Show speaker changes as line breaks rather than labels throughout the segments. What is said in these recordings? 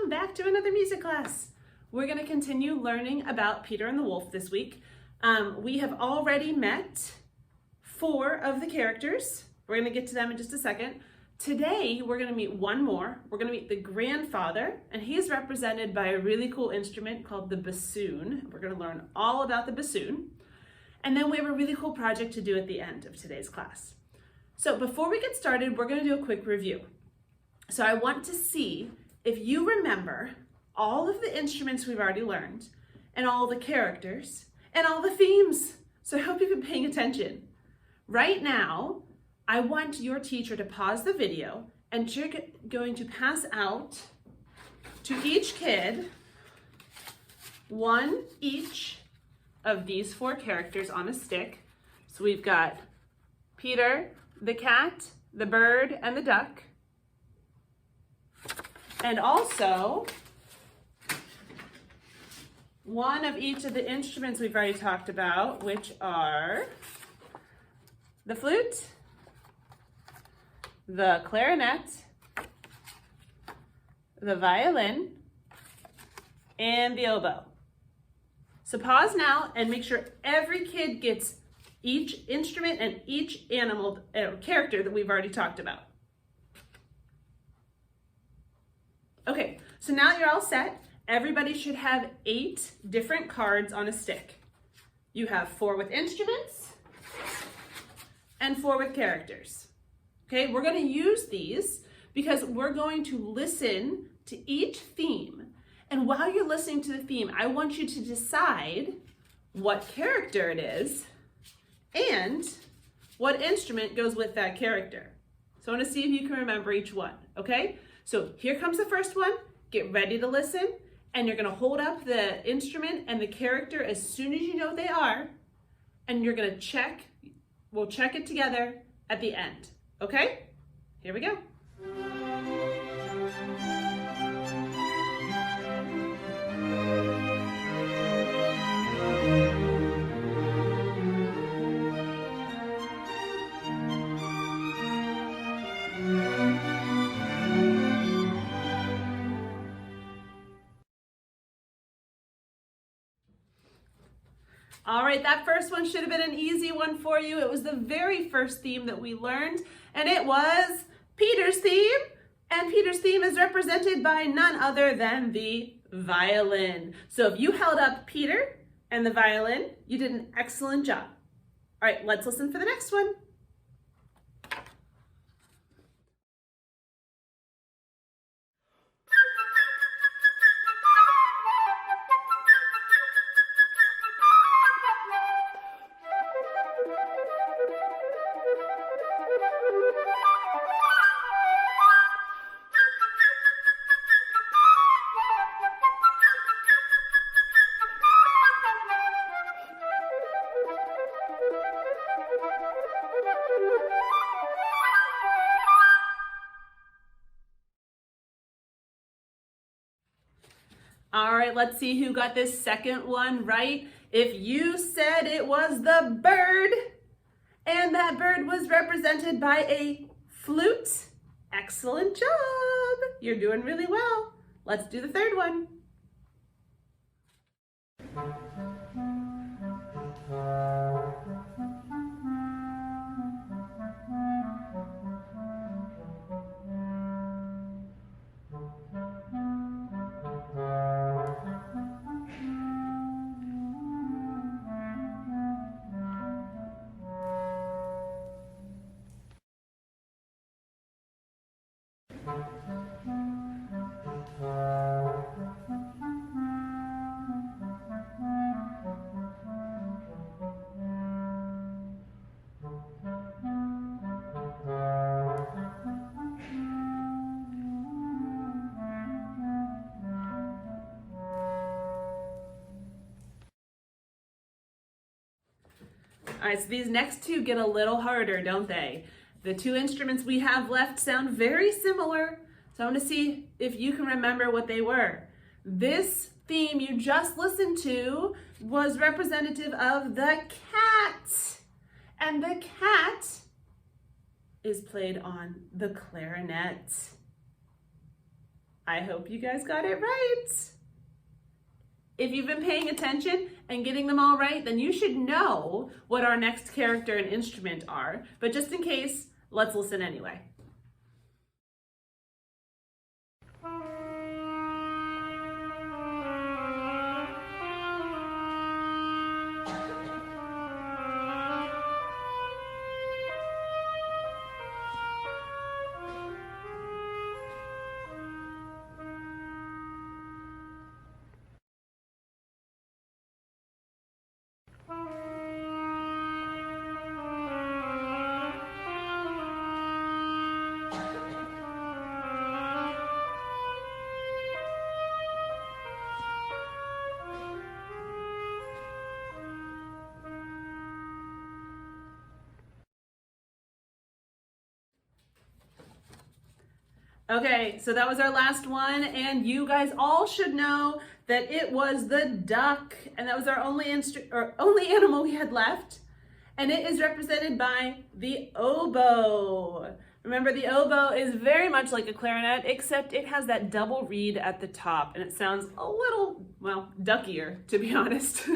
welcome back to another music class. We're going to continue learning about Peter and the Wolf this week. We have already met 4 of the characters. We're going to get to them in just a second. Today, we're going to meet one more. We're going to meet the grandfather, and he's represented by a really cool instrument called the bassoon. We're going to learn all about the bassoon. And then we have a really cool project to do at the end of today's class. So before we get started, we're going to do a quick review. So I want to see if you remember all of the instruments we've already learned, and all the characters, and all the themes. So I hope you've been paying attention. Right now, I want your teacher to pause the video, and you're going to pass out to each kid one each of these 4 characters on a stick. So we've got Peter, the cat, the bird, and the duck. And also, one of each of the instruments we've already talked about, which are the flute, the clarinet, the violin, and the oboe. So pause now and make sure every kid gets each instrument and each animal character that we've already talked about. Okay, so now you're all set. Everybody should have 8 different cards on a stick. You have 4 with instruments and 4 with characters. Okay, we're going to use these because we're going to listen to each theme. And while you're listening to the theme, I want you to decide what character it is and what instrument goes with that character. So I want to see if you can remember each one, okay? So here comes the first one. Get ready to listen, and you're going to hold up the instrument and the character as soon as you know what they are, and you're going to check. We'll check it together at the end, okay? Here we go. All right, that first one should have been an easy one for you. It was the very first theme that we learned, and it was Peter's theme. And Peter's theme is represented by none other than the violin. So if you held up Peter and the violin, you did an excellent job. All right, let's listen for the next one. All right, let's see who got this second one right. If you said it was the bird, and that bird was represented by a flute, excellent job. You're doing really well. Let's do the third one. All right, so these next 2 get a little harder, don't they? The 2 instruments we have left sound very similar. So I want to see if you can remember what they were. This theme you just listened to was representative of the cat. And the cat is played on the clarinet. I hope you guys got it right. If you've been paying attention and getting them all right, then you should know what our next character and instrument are. But just in case, let's listen anyway. Okay, so that was our last one, and you guys all should know that it was the duck, and that was our only animal we had left, and it is represented by the oboe. Remember, the oboe is very much like a clarinet, except it has that double reed at the top, and it sounds a little, well, duckier, to be honest.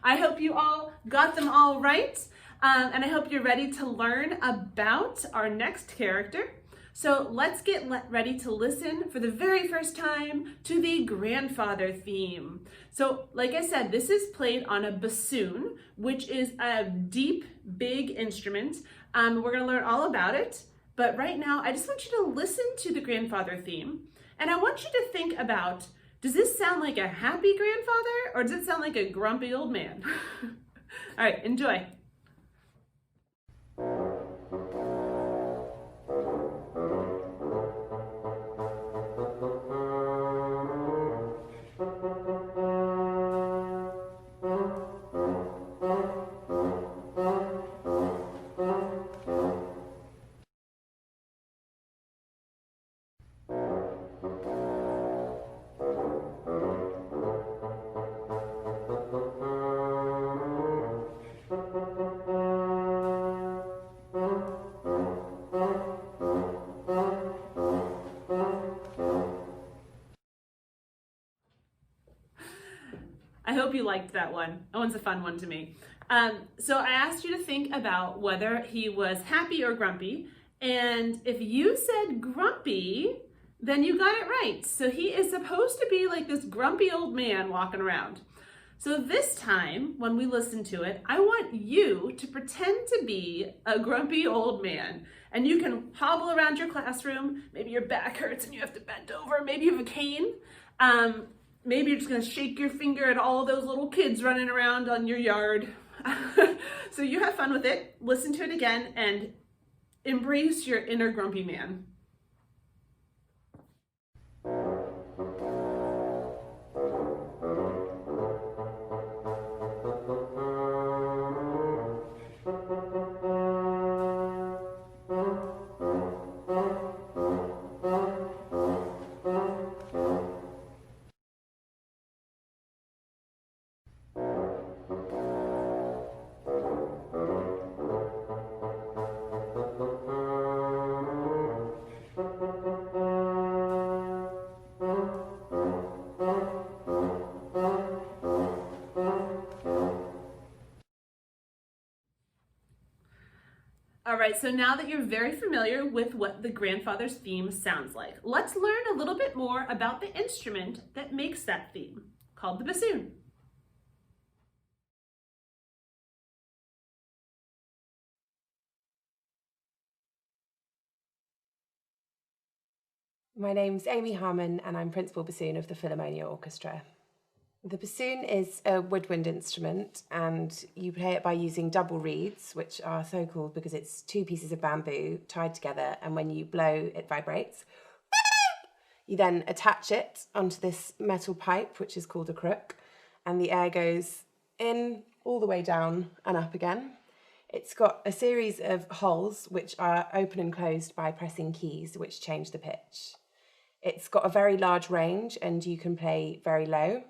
I hope you all got them all right, and I hope you're ready to learn about our next character. So let's get ready to listen for the very first time to the grandfather theme. So like I said, this is played on a bassoon, which is a deep, big instrument. We're gonna learn all about it, but right now I just want you to listen to the grandfather theme, and I want you to think about, does this sound like a happy grandfather, or does it sound like a grumpy old man? All right, enjoy. I hope you liked that one. That one's a fun one to me. So I asked you to think about whether he was happy or grumpy. And if you said grumpy, then you got it right. So he is supposed to be like this grumpy old man walking around. So this time, when we listen to it, I want you to pretend to be a grumpy old man. And you can hobble around your classroom. Maybe your back hurts and you have to bend over. Maybe you have a cane. Maybe you're just gonna shake your finger at all those little kids running around on your yard. So you have fun with it, listen to it again, and embrace your inner grumpy man. All right, so now that you're very familiar with what the grandfather's theme sounds like, let's learn a little bit more about the instrument that makes that theme, called the bassoon.
My name's Amy Harmon and I'm principal bassoon of the Philharmonia Orchestra. The bassoon is a woodwind instrument and you play it by using double reeds, which are so called because it's two pieces of bamboo tied together, and when you blow it vibrates. You then attach it onto this metal pipe, which is called a crook, and the air goes in all the way down and up again. It's got a series of holes which are open and closed by pressing keys which change the pitch. It's got a very large range and you can play very low.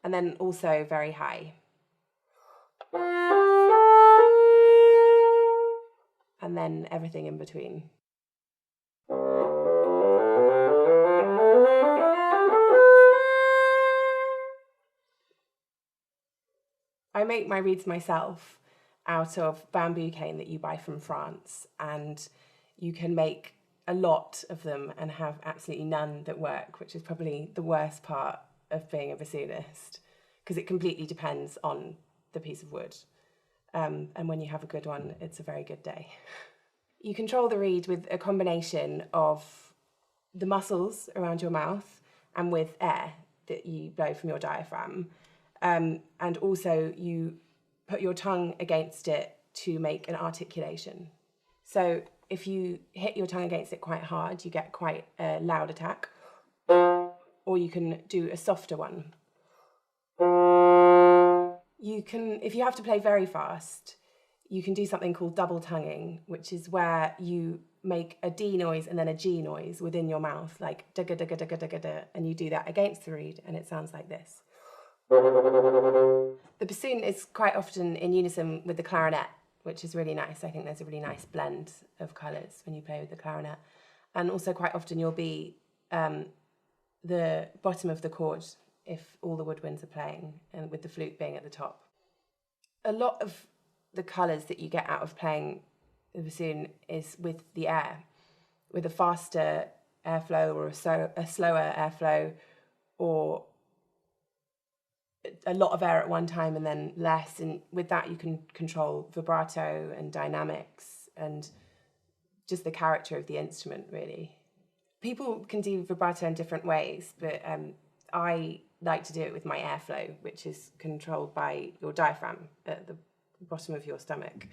And then also very high. And then everything in between. I make my reeds myself out of bamboo cane that you buy from France, and you can make a lot of them and have absolutely none that work, which is probably the worst part of being a bassoonist, because it completely depends on the piece of wood. And when you have a good one, it's a very good day. You control the reed with a combination of the muscles around your mouth and with air that you blow from your diaphragm. And also you put your tongue against it to make an articulation. So if you hit your tongue against it quite hard, you get quite a loud attack. Or you can do a softer one. You can, if you have to play very fast, you can do something called double tonguing, which is where you make a D noise and then a G noise within your mouth, like dugga dugga dugga dugga da, and you do that against the reed, and it sounds like this. The bassoon is quite often in unison with the clarinet, which is really nice. I think there's a really nice blend of colours when you play with the clarinet. And also quite often you'll be the bottom of the chord if all the woodwinds are playing, and with the flute being at the top. A lot of the colours that you get out of playing the bassoon is with the air, with a faster airflow or a slower airflow, or a lot of air at one time and then less, and with that you can control vibrato and dynamics and just the character of the instrument, really. People can do vibrato in different ways, but I like to do it with my airflow, which is controlled by your diaphragm at the bottom of your stomach.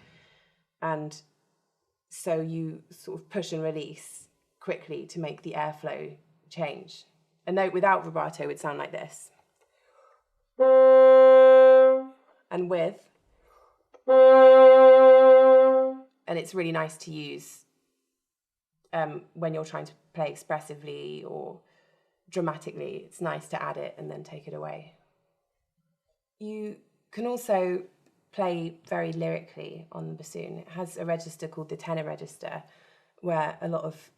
And so you sort of push and release quickly to make the airflow change. A note without vibrato would sound like this. And with. And it's really nice to use when you're trying to play expressively or dramatically. It's nice to add it and then take it away. You can also play very lyrically on the bassoon. It has a register called the tenor register, where a lot of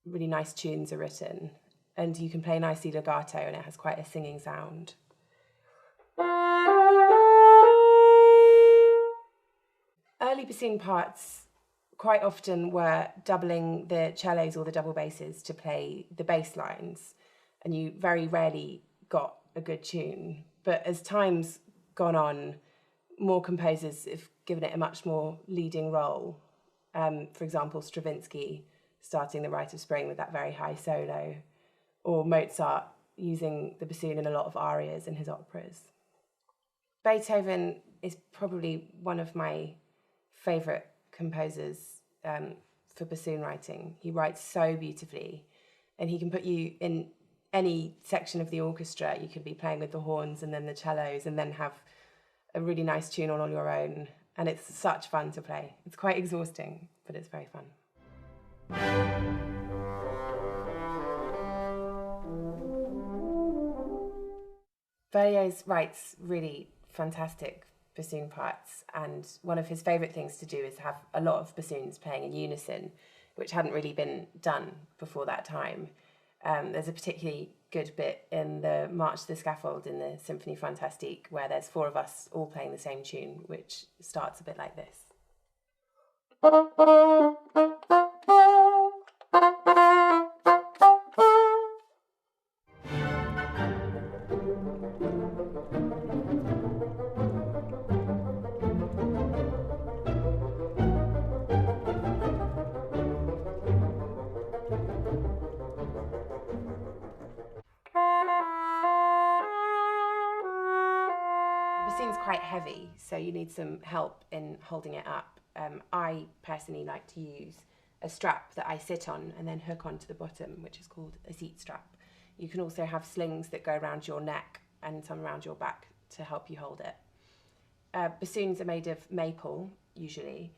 really nice tunes are written, and you can play nicely legato, and it has quite a singing sound. Early bassoon parts quite often were doubling the cellos or the double basses to play the bass lines, and you very rarely got a good tune. But as time's gone on, more composers have given it a much more leading role. For example, Stravinsky starting The Rite of Spring with that very high solo, or Mozart using the bassoon in a lot of arias in his operas. Beethoven is probably one of my favourite composers for bassoon writing. He writes so beautifully, and he can put you in any section of the orchestra. You could be playing with the horns and then the cellos and then have a really nice tune all on your own, and it's such fun to play. It's quite exhausting, but it's very fun. Berlioz writes really fantastic bassoon parts, and one of his favourite things to do is have a lot of bassoons playing in unison, which hadn't really been done before that time. There's a particularly good bit in the March to the Scaffold in the Symphonie Fantastique where there's four of us all playing the same tune, which starts a bit like this. The bassoon's quite heavy, so you need some help in holding it up. I personally like to use a strap that I sit on and then hook onto the bottom, which is called a seat strap. You can also have slings that go around your neck and some around your back to help you hold it. Bassoons are made of maple, usually,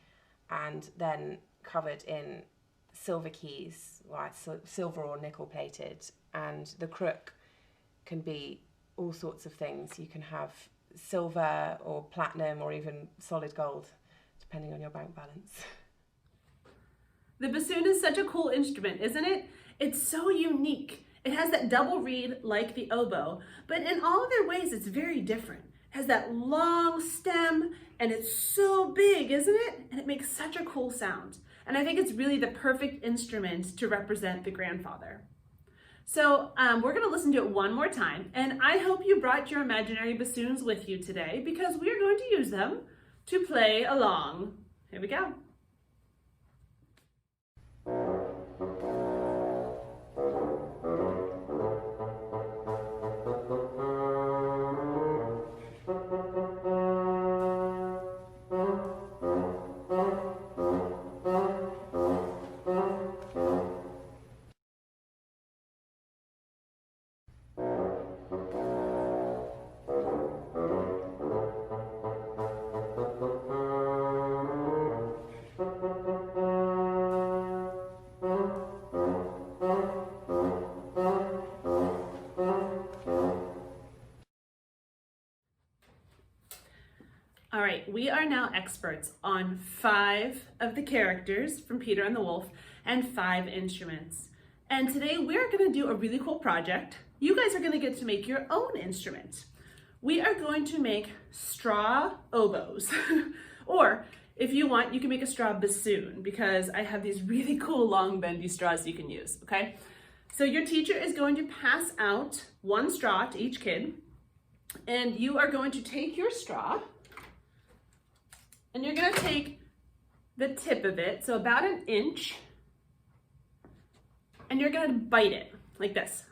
and then covered in silver keys, silver or nickel plated, and the crook can be all sorts of things. You can have silver or platinum or even solid gold, depending on your bank balance.
The bassoon is such a cool instrument, isn't it? It's so unique. It has that double reed like the oboe, but in all other ways it's very different. has that long stem and it's so big, isn't it? And it makes such a cool sound. And I think it's really the perfect instrument to represent the grandfather. So we're gonna listen to it one more time, and I hope you brought your imaginary bassoons with you today because we're going to use them to play along. Here we go. All right, we are now experts on 5 of the characters from Peter and the Wolf and 5 instruments. And today we're gonna do a really cool project. You guys are gonna get to make your own instrument. We are going to make straw oboes. Or if you want, you can make a straw bassoon because I have these really cool long bendy straws you can use, okay? So your teacher is going to pass out 1 straw to each kid, and you are going to take your straw and you're gonna take the tip of it, so about 1 inch, and you're gonna bite it like this.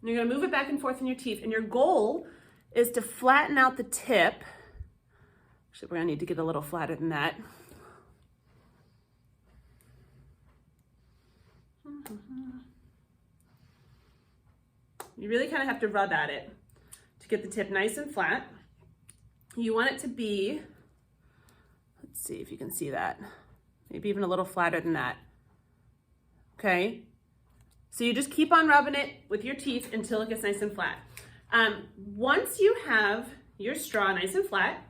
And you're gonna move it back and forth in your teeth, and your goal is to flatten out the tip. Actually, we're gonna need to get a little flatter than that. You really kind of have to rub at it to get the tip nice and flat. You want it to be, let's see if you can see that, maybe even a little flatter than that. Okay, so you just keep on rubbing it with your teeth until it gets nice and flat. Once you have your straw nice and flat,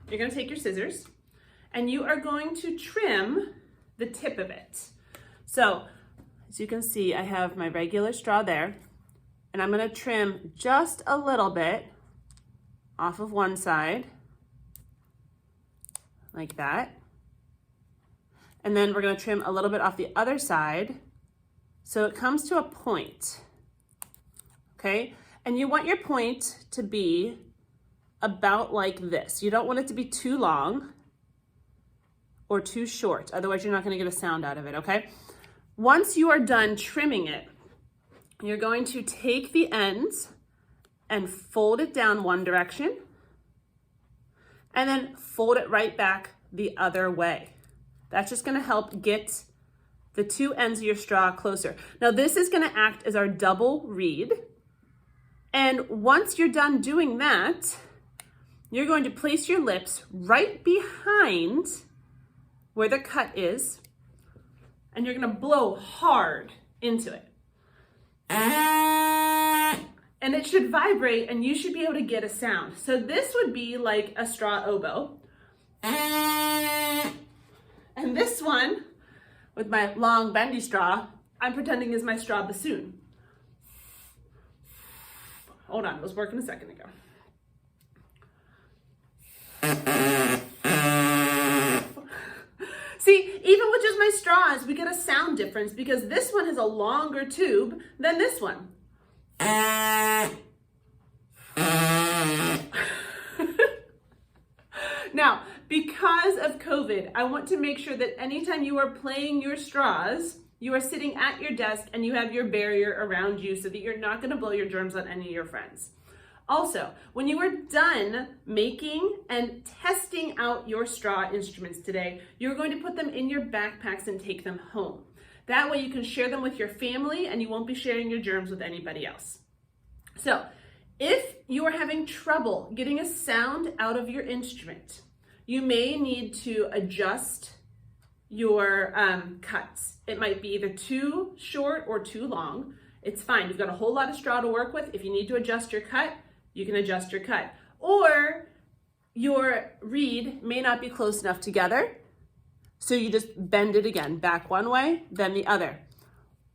you're gonna take your scissors and you are going to trim the tip of it. So as you can see, I have my regular straw there, and I'm gonna trim just a little bit off of one side, like that. And then we're gonna trim a little bit off the other side so it comes to a point, okay? And you want your point to be about like this. You don't want it to be too long or too short, otherwise you're not gonna get a sound out of it, okay? Once you are done trimming it, you're going to take the ends and fold it down one direction and then fold it right back the other way. That's just gonna help get the 2 ends of your straw closer. Now this is gonna act as our double reed. And once you're done doing that, you're going to place your lips right behind where the cut is, and you're gonna blow hard into it. And it should vibrate and you should be able to get a sound. So this would be like a straw oboe. And this one, with my long bendy straw, I'm pretending is my straw bassoon. Hold on, it was working a second ago. See, even with just my straws, we get a sound difference because this one has a longer tube than this one. Now, because of COVID, I want to make sure that anytime you are playing your straws, you are sitting at your desk and you have your barrier around you so that you're not going to blow your germs on any of your friends. Also, when you are done making and testing out your straw instruments today, you're going to put them in your backpacks and take them home. That way you can share them with your family and you won't be sharing your germs with anybody else. So, if you are having trouble getting a sound out of your instrument, you may need to adjust your cuts. It might be either too short or too long. It's fine. You've got a whole lot of straw to work with. If you need to adjust your cut, you can adjust your cut. Or your reed may not be close enough together, so you just bend it again, back one way, then the other.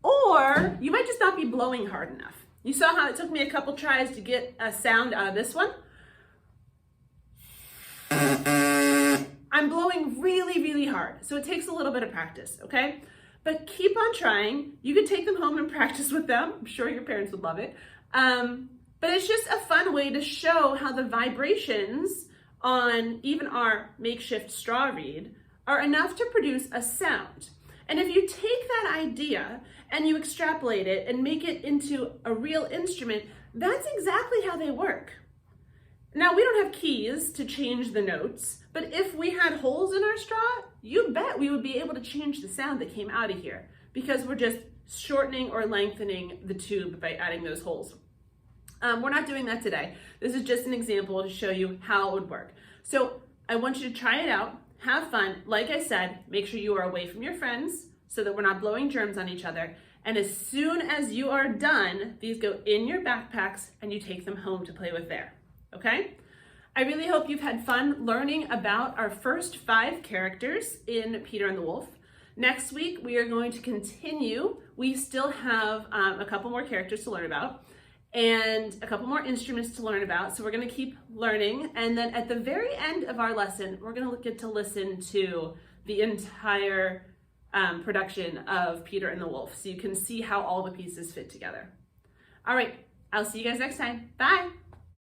Or you might just not be blowing hard enough. You saw how it took me a couple tries to get a sound out of this one? I'm blowing really, really hard, so it takes a little bit of practice, okay? But keep on trying. You can take them home and practice with them. I'm sure your parents would love it. But it's just a fun way to show how the vibrations on even our makeshift straw reed are enough to produce a sound. And if you take that idea and you extrapolate it and make it into a real instrument, that's exactly how they work. Now, we don't have keys to change the notes, but if we had holes in our straw, you bet we would be able to change the sound that came out of here because we're just shortening or lengthening the tube by adding those holes. We're not doing that today. This is just an example to show you how it would work. So I want you to try it out, have fun. Like I said, make sure you are away from your friends so that we're not blowing germs on each other. And as soon as you are done, these go in your backpacks and you take them home to play with there. Okay? I really hope you've had fun learning about our first 5 characters in Peter and the Wolf. Next week, we are going to continue. We still have a couple more characters to learn about and a couple more instruments to learn about. So we're going to keep learning. And then at the very end of our lesson, we're going to get to listen to the entire production of Peter and the Wolf so you can see how all the pieces fit together. All right, I'll see you guys next time. Bye.